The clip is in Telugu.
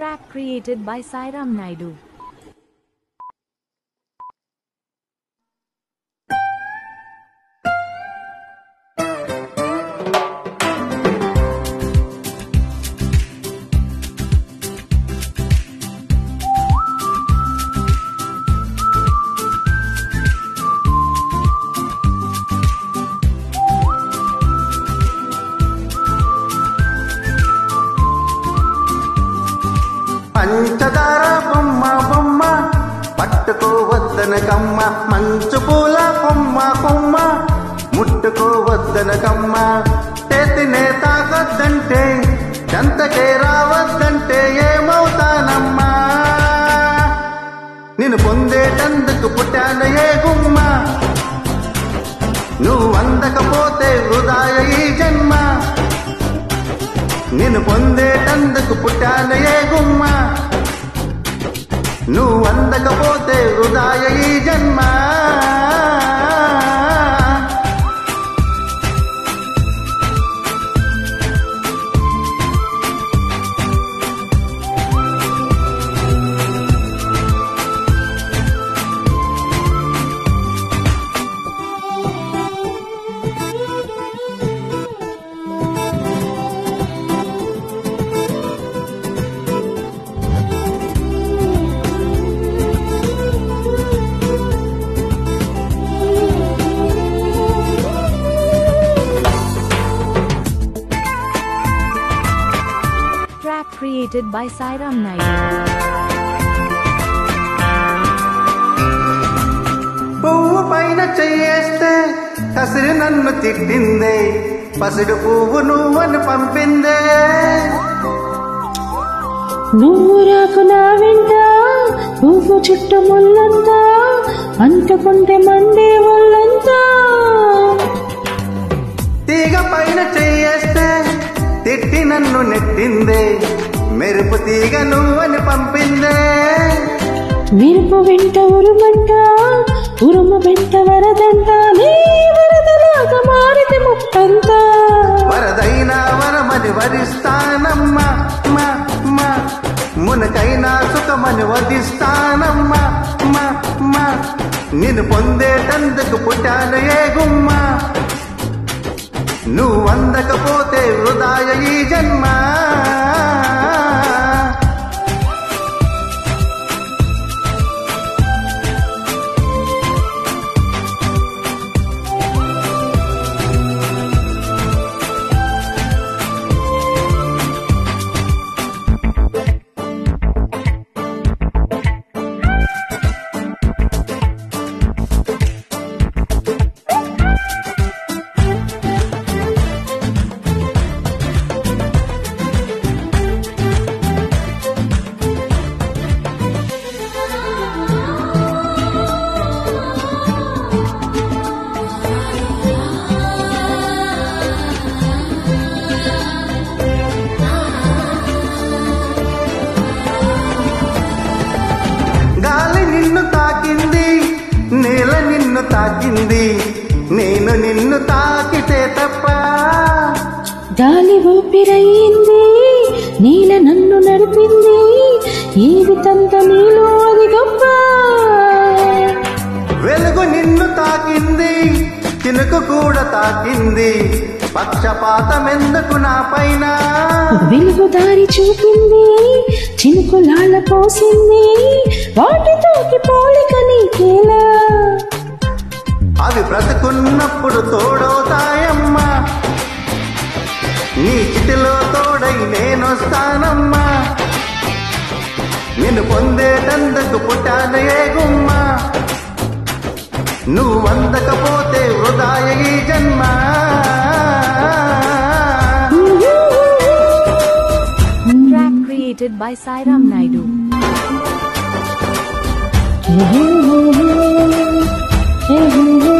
Track created by Sairam Naidu. పంచదార బొమ్మ బొమ్మ పట్టుకోవద్దనకమ్మ, మంచు పూల కొమ్మ కొమ్మ ముట్టుకోవద్దనకమ్మ, చేతినే తాకద్దంటే చెంతకే రావద్దంటే ఏమవుతానమ్మా, నిన్ను పొందేటందుకు పుట్టానయే గుమ్మ, నువ్వు అందకపోతే వృధాయ ఈ జన్మ, నిన్ను పొందేటందుకు పుట్టానయే గుమ్మ, నువ్వు అందకపోతే వృధాయ ఈ జన్మ. Track created by Sairam Naidu. పువ్వు పైన చెయ్యేస్తే కసిరి నన్ను తిట్టిందే, పసిడు పువ్వు నువ్వని పంపిందే, నువ్వు రాకు నా వెంట పువ్వు చుట్టూ ముళ్ళంతా, అంటుకుంటే మండే ఒళ్ళంతా, తీగ పైన చెయ్యేస్తే తిట్టి నన్ను నెట్టిందే, మెరుపు తీగ నువ్వని పంపిందే, మెరుపు వెంట ఉరుమంట, ఉరుము వెంట వరదంట, నీ వరదలాగా మారితే ముప్పంతా, వరదైనా వరమని వరిస్తానమ్మా, మా మా మునకైనా సుఖమని వదిస్తానమ్మా, మా మా నిన్ను పొందేటందుకు పుట్టాను ఏ గుమ్మ, నువ్వు అందకపోతే వృధాయ ఈ జన్మ. నేల నిన్ను తాకింది, నేను నిన్ను తాకితే తప్ప, గాలి ఊపిరయ్యింది, నీల నన్ను నడిపింది, జీవితంత నీలో అది గొప్ప, వెలుగు నిన్ను తాకింది, చినుకు కూడా తాకింది, పక్షపాతమెందుకు నా పైన, వెలుగు దారి చూపింది, చినుకు లాల పోసింది, వాటితోకి పోలిక నీకేలా, అవి బ్రతుకున్నప్పుడు తోడవుతాయమ్మా, నీ చిటిలో తోడై నేనొస్తానమ్మా, నిన్ను పొందేటందుకు పుట్టాను ఏ గుమ్మ, నువ్వు అందకపోతే వృధాయ ఈ జన్మ. Track created by Sairam Naidu. Mm-hmm.